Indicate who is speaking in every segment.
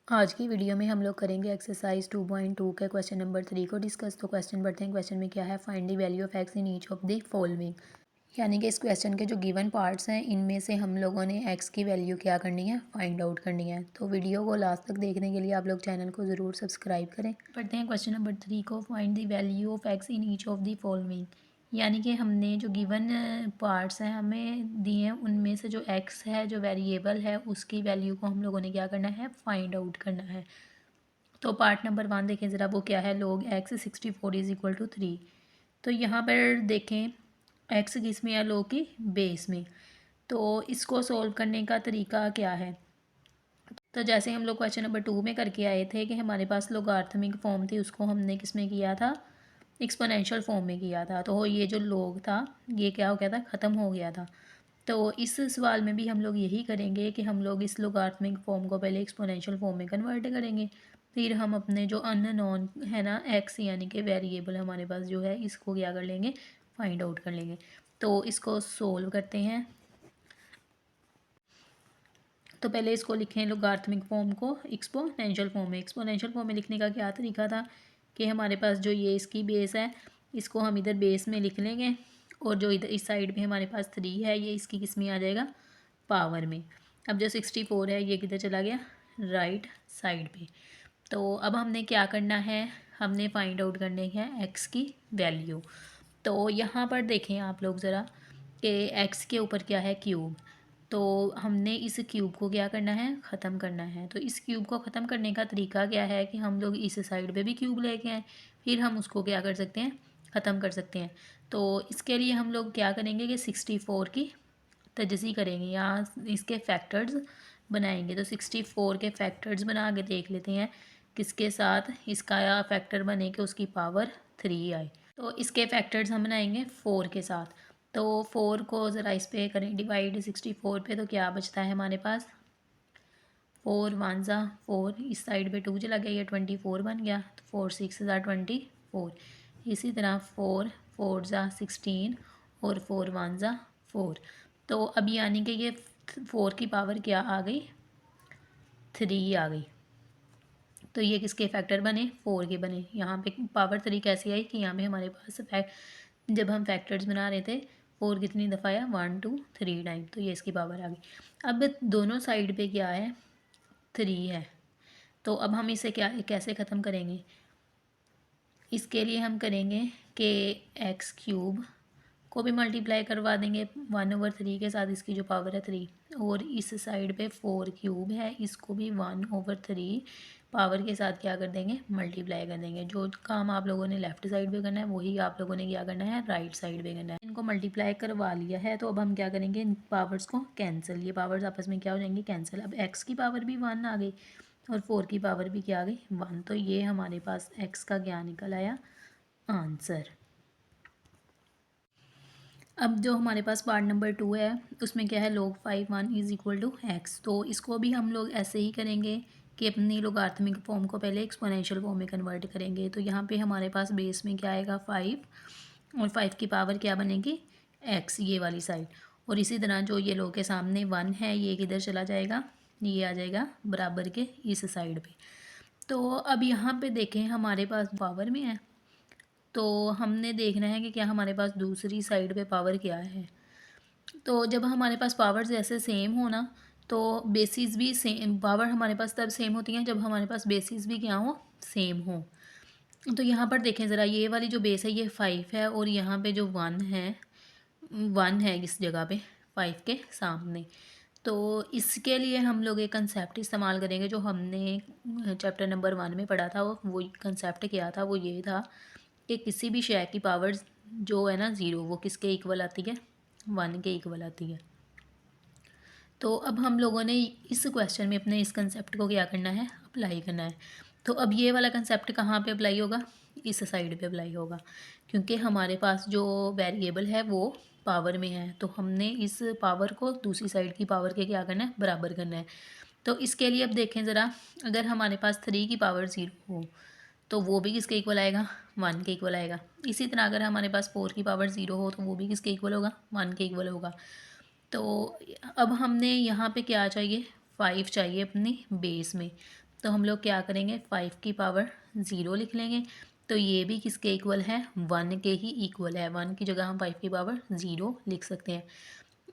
Speaker 1: आज की वीडियो में हम लोग करेंगे एक्सरसाइज 2.2 के क्वेश्चन नंबर 3 को डिस्कस। तो क्वेश्चन बढ़ते हैं। क्वेश्चन में क्या है, find the value of x in each of the following. यानी कि इस क्वेश्चन के जो गिवन पार्ट्स हैं इनमें से हम लोगों ने एक्स की वैल्यू क्या करनी है, फाइंड आउट करनी है। तो वीडियो को लास्ट तक देखने के लिए आप लोग चैनल को ज़रूर सब्सक्राइब करें। पढ़ते हैं क्वेश्चन नंबर 3 को, find the value of x in each of the following. यानी कि हमने जो गिवन पार्ट्स हैं हमें दिए हैं, उनमें से जो एक्स है जो वेरिएबल है उसकी वैल्यू को हम लोगों ने क्या करना है, फाइंड आउट करना है। तो पार्ट नंबर 1 देखें ज़रा, वो क्या है, log x 64 is equal to 3। तो यहाँ पर देखें x किस में है, log की बेस में। तो इसको सोल्व करने का तरीका क्या है। तो जैसे हम लोग क्वेश्चन नंबर 2 में करके आए थे कि हमारे पास लोगार्थमिक फॉर्म थी, उसको हमने किस में किया था, एक्सपोनेंशियल फॉर्म में किया था। तो ये जो log था ये क्या हो गया था, ख़त्म हो गया था। तो इस सवाल में भी हम लोग यही करेंगे कि हम लोग इस लोगार्थमिक फॉर्म को पहले एक्सपोनेंशियल फॉर्म में कन्वर्ट करेंगे, फिर हम अपने जो अननोन है ना एक्स यानी कि वेरिएबल हमारे पास जो है इसको क्या कर लेंगे, फाइंड आउट कर लेंगे। तो इसको सोल्व करते हैं। तो पहले इसको लिखें लोगार्थमिक फॉर्म को एक्सपोनेंशियल फॉर्म में। एक्सपोनेंशियल फॉर्म में लिखने का क्या तरीका था कि हमारे पास जो ये इसकी बेस है इसको हम इधर बेस में लिख लेंगे, और जो इधर इस साइड पे हमारे पास 3 है ये इसकी किस में आ जाएगा, पावर में। अब जो 64 है ये किधर चला गया, राइट साइड पे। तो अब हमने क्या करना है, हमने फाइंड आउट करने हैं एक्स की वैल्यू। तो यहाँ पर देखें आप लोग ज़रा कि एक्स के ऊपर क्या है, क्यूब। तो हमने इस क्यूब को क्या करना है, ख़त्म करना है। तो इस क्यूब को ख़त्म करने का तरीका क्या है कि हम लोग इस साइड पे भी क्यूब लेके आए, फिर हम उसको क्या कर सकते हैं, ख़त्म कर सकते हैं। तो इसके लिए हम लोग क्या करेंगे कि 64 की तजज़ी करेंगे, यहाँ इसके फैक्टर्स बनाएंगे। तो 64 के फैक्टर्स बना के देख लेते हैं किसके साथ इसका फैक्टर बने कि उसकी पावर 3 आए। तो इसके फैक्टर्स हम बनाएंगे 4 के साथ। तो 4 को ज़रा इस पे करें डिवाइड 64 पे, तो क्या बचता है हमारे पास, 4 वन ज़ा 4, इस साइड पे 2 चला गया, ये 24 बन गया। तो 4 6 ज़ा 24। इसी तरह 4 4 ज़ा 16 और 4 वन ज़ा 4। तो अब यानी कि ये 4 की पावर क्या आ गई, 3 आ गई। तो ये किसके फैक्टर बने, 4 के बने। यहाँ पे पावर 3 कैसे आई कि यहाँ पे हमारे पास जब हम फैक्टर्स बना रहे थे 4 कितनी दफ़ा आया, 1 2 3 टाइम। तो ये इसकी पावर आ गई। अब दोनों साइड पे क्या है, 3 है। तो अब हम इसे क्या कैसे ख़त्म करेंगे, इसके लिए हम करेंगे कि एक्स क्यूब को भी मल्टीप्लाई करवा देंगे 1/3 के साथ, इसकी जो पावर है 3। और इस साइड पे 4 क्यूब है, इसको भी 1/3 पावर के साथ क्या कर देंगे, मल्टीप्लाई कर देंगे। जो काम आप लोगों ने लेफ़्ट साइड पे करना है वही आप लोगों ने क्या करना है, राइट साइड पे करना है। इनको मल्टीप्लाई करवा लिया है, तो अब हम क्या करेंगे, इन पावर्स को कैंसिल, ये पावर्स आपस में क्या हो जाएंगी, कैंसिल। अब एक्स की पावर भी 1 आ गई और 4 की पावर भी क्या आ गई, 1। तो ये हमारे पास एक्स का क्या निकल आया, आंसर। अब जो हमारे पास पार्ट नंबर 2 है उसमें क्या है, log 5 1 is equal to X. तो इसको भी हम लोग ऐसे ही करेंगे कि अपनी लोगार्थमिक फॉर्म को पहले एक्सपोनेंशियल फॉर्म में कन्वर्ट करेंगे। तो यहाँ पे हमारे पास बेस में क्या आएगा, 5, और 5 की पावर क्या बनेगी, एक्स, ये वाली साइड। और इसी तरह जो ये log के सामने 1 है ये किधर चला जाएगा, ये आ जाएगा बराबर के इस साइड पे। तो अब यहाँ पे देखें हमारे पास पावर में है, तो हमने देखना है कि क्या हमारे पास दूसरी साइड पे पावर क्या है। तो जब हमारे पास पावर्स ऐसे सेम हो ना, तो बेसिस भी सेम, पावर हमारे पास तब सेम होती हैं जब हमारे पास बेसिस भी क्या हो, सेम हो। तो यहाँ पर देखें ज़रा, ये वाली जो बेस है ये 5 है, और यहाँ पे जो 1 है इस जगह पे 5 के सामने। तो इसके लिए हम लोग एक कंसेप्ट इस्तेमाल करेंगे जो हमने चैप्टर नंबर 1 में पढ़ा था। वो कंसेप्ट क्या था, वो ये था कि किसी भी शय की पावर जो है ना 0, वो किसके इक्वल आती है, 1 के इक्वल आती है। तो अब हम लोगों ने इस क्वेश्चन में अपने इस कंसेप्ट को क्या करना है, अप्लाई करना है। तो अब ये वाला कंसेप्ट कहाँ पे अप्लाई होगा, इस साइड पे अप्लाई होगा, क्योंकि हमारे पास जो वेरिएबल है वो पावर में है। तो हमने इस पावर को दूसरी साइड की पावर के क्या करना है, बराबर करना है। तो इसके लिए अब देखें ज़रा, अगर हमारे पास 3 की पावर 0 हो तो वो भी किसके इक्वल आएगा, 1 के इक्वल आएगा। इसी तरह अगर हमारे पास 4 की पावर 0 हो तो वो भी किसके इक्वल होगा, 1 के इक्वल होगा। तो अब हमने यहाँ पे क्या चाहिए, 5 चाहिए अपनी बेस में। तो हम लोग क्या करेंगे, 5 की पावर 0 लिख लेंगे। तो ये भी किसके इक्वल है, 1 के ही इक्वल है। 1 की जगह हम 5 की पावर 0 लिख सकते हैं।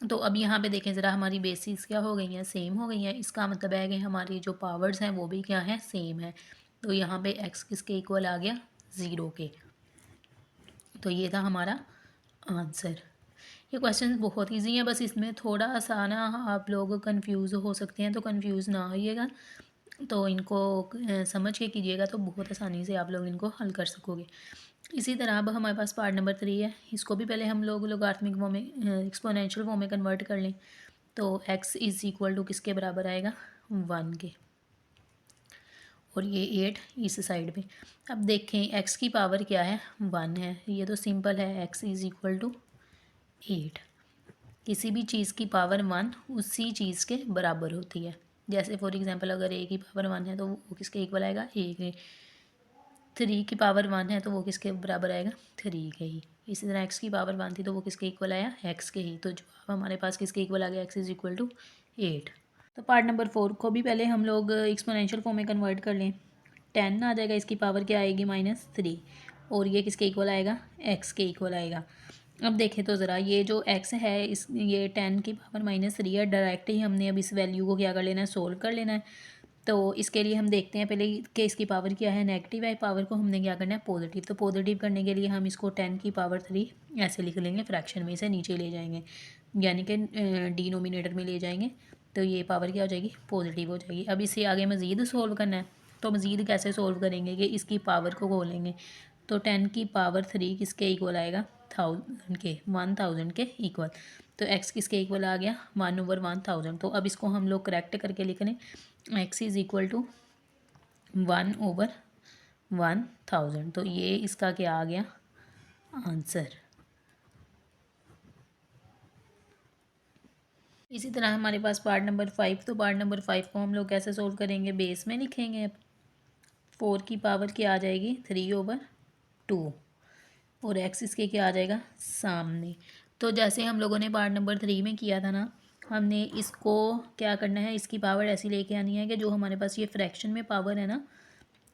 Speaker 1: तो अब यहाँ पे देखें ज़रा, हमारी बेसिस क्या हो गई हैं, सेम हो गई हैं। इसका मतलब है कि हमारी जो पावर्स हैं वो भी क्या है, सेम है। तो यहाँ पे x किसके इक्वल आ गया, 0 के। तो ये था हमारा आंसर। ये क्वेश्चन बहुत इजी है, बस इसमें थोड़ा सा ना आप लोग कंफ्यूज हो सकते हैं, तो कंफ्यूज ना होइएगा। तो इनको समझ के कीजिएगा तो बहुत आसानी से आप लोग इनको हल कर सकोगे। इसी तरह अब हमारे पास पार्ट नंबर 3 है। इसको भी पहले हम लोग लोगारिथमिक फॉर्म में, एक्सपोनेंशियल फॉर्म में कन्वर्ट कर लें। तो x इज़ इक्वल टू किसके बराबर आएगा, 1 के। और ये 8 इस साइड पे। अब देखें x की पावर क्या है, 1 है। ये तो सिंपल है, x इज़ इक्वल टू 8। किसी भी चीज़ की पावर 1 उसी चीज़ के बराबर होती है। जैसे फॉर एग्जांपल अगर a की पावर 1 है तो वो किसके इक्वल आएगा, a के। 3 की पावर 1 है तो वो किसके बराबर आएगा, 3 के ही। इसी तरह x की पावर 1 थी तो वो किसके इक्वल आया, x के ही। तो जवाब हमारे पास किसके इक्वल आ गया, x इज़ इक्वल टू 8। तो पार्ट नंबर 4 को भी पहले हम लोग एक्सपोनेंशियल फॉर्म में कन्वर्ट कर लें। 10 आ जाएगा, इसकी पावर क्या आएगी, -3। और ये किसके इक्वल आएगा, x के इक्वल आएगा। अब देखें तो ज़रा, ये जो x है इस ये 10 की पावर -3 है। डायरेक्ट ही हमने अब इस वैल्यू को क्या कर लेना है, सोल्व कर लेना है। तो इसके लिए हम देखते हैं पहले कि इसकी पावर क्या है, नेगेटिव है। पावर को हमने क्या करना है, पॉजिटिव। तो पॉजिटिव करने के लिए हम इसको 10 की पावर 3 ऐसे लिख लेंगे, फ्रैक्शन में से नीचे ले जाएंगे, यानी कि डिनोमिनेटर में ले जाएंगे। तो ये पावर क्या हो जाएगी, पॉजिटिव हो जाएगी। अब इसे आगे मज़ीद सोल्व करना है। तो मज़ीद कैसे सोल्व करेंगे कि इसकी पावर को खोलेंगे। तो 10 की पावर 3 किसके इक्वल आएगा, 1000 के इक्वल। तो x किसके इक्वल आ गया, 1/1000। तो अब इसको हम लोग करेक्ट करके लिख लें, x इज़ इक्वल टू 1/1000। तो ये इसका क्या आ गया, आंसर। इसी तरह हमारे पास पार्ट नंबर 5। तो पार्ट नंबर 5 को हम लोग कैसे सोल्व करेंगे, बेस में लिखेंगे। अब 4 की पावर क्या आ जाएगी, 3/2। और x इसके क्या आ जाएगा, सामने। तो जैसे हम लोगों ने पार्ट नंबर 3 में किया था ना, हमने इसको क्या करना है, इसकी पावर ऐसी लेके आनी है कि जो हमारे पास ये फ्रैक्शन में पावर है ना,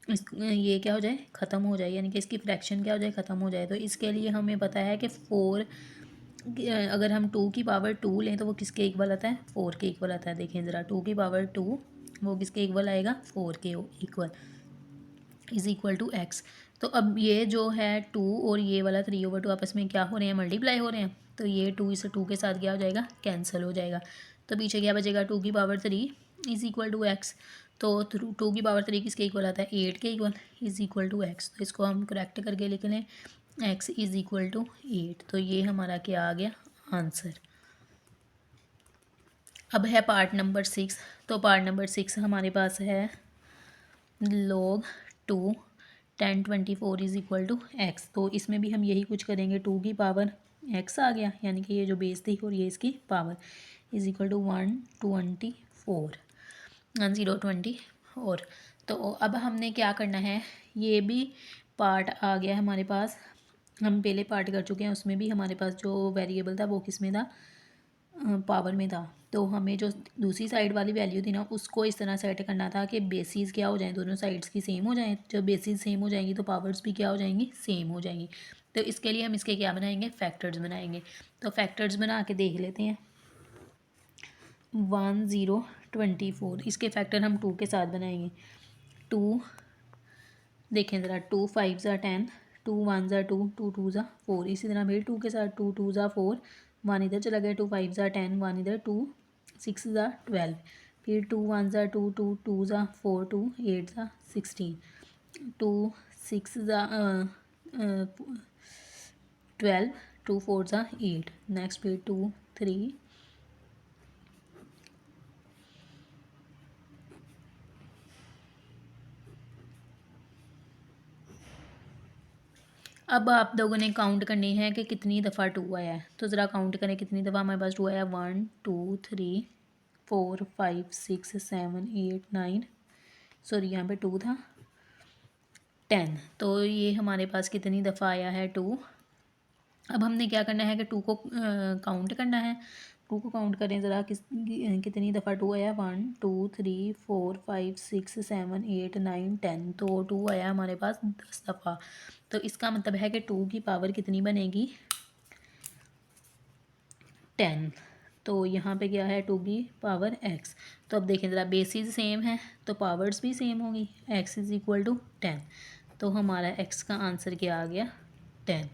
Speaker 1: इस ये क्या हो जाए, ख़त्म हो जाए, यानी कि इसकी फ्रैक्शन क्या हो जाए, ख़त्म हो जाए। तो इसके लिए हमें पता है कि 4, अगर हम 2 की पावर 2 लें तो वो किसके इक्वल आता है, 4 के इक्वल आता है। देखें ज़रा, 2 की पावर 2 वो किसके इक्वल आएगा, 4 के equal, is equal to x। तो अब ये जो है 2 और ये वाला 3/2 आपस में क्या हो रहे हैं, मल्टीप्लाई हो रहे हैं। तो ये 2 इस 2 के साथ क्या हो जाएगा, कैंसिल हो जाएगा। तो पीछे क्या बचेगा, 2 की power 3 is equal to x। तो 2 की पावर 3 किसके इक्वल आता है, 8 के equal, is equal to x। तो इसको हम करेक्ट करके लिख लें, x इज़ इक्वल टू 8। तो ये हमारा क्या आ गया, आंसर। अब है पार्ट नंबर 6। तो पार्ट नंबर 6 हमारे पास है log 2 1024 is equal to X. तो इसमें भी हम यही कुछ करेंगे, 2 की पावर x आ गया, यानी कि ये जो बेस थी और ये इसकी पावर, इज़ इक्वल टू 124 1024। तो अब हमने क्या करना है, ये भी पार्ट आ गया हमारे पास। हम पहले पार्ट कर चुके हैं, उसमें भी हमारे पास जो वेरिएबल था वो किस में था, पावर में था। तो हमें जो दूसरी साइड वाली वैल्यू थी ना, उसको इस तरह सेट करना था कि बेसिस क्या हो जाए, दोनों साइड्स की सेम हो जाएं। जब बेसिस सेम हो जाएंगी तो पावर्स भी क्या हो जाएंगी, सेम हो जाएंगी। तो इसके लिए हम इसके क्या बनाएंगे, फैक्टर्स बनाएंगे। तो फैक्टर्स बना के देख लेते हैं। 1024, इसके फैक्टर हम 2 के साथ बनाएंगे। 2, देखें ज़रा, 2 5 ज़ा 10, 2 1 ज़ा 2, 2 2 ज़ा 4। इसी तरह फिर 2 के साथ 2 2 ज़ा 4, 1 इधर चला गया, 2 5 ज़ा 10, 1 इधर, 2 6 ज़ा 12। फिर 2 1 ज़ा 2, 2 2 ज़ा 4, 2 8 ज़ा 16, 2 6 ज़ा 12, 2 4 ज़ा 8। नेक्स्ट फिर 2 3, अब आप लोगों ने काउंट करनी है कि कितनी दफ़ा 2 आया है। तो ज़रा काउंट करें कितनी दफ़ा हमारे पास 2 आया। 1 2 3 4 5 6 7 8 9, सॉरी यहाँ पे 2 था, 10। तो ये हमारे पास कितनी दफ़ा आया है, 2। अब हमने क्या करना है कि 2 को काउंट करना है। टू को काउंट करें ज़रा, कितनी दफ़ा टू आया, 1 2 3 4 5 6 7 8 9 10। तो टू आया हमारे पास 10 दफ़ा। तो इसका मतलब है कि टू की पावर कितनी बनेगी, 10। तो यहाँ पे क्या है, टू की पावर x। तो अब देखें ज़रा, बेसिस सेम है तो पावर्स भी सेम होंगी, x इज़ इक्वल टू 10। तो हमारा x का आंसर क्या आ गया, 10।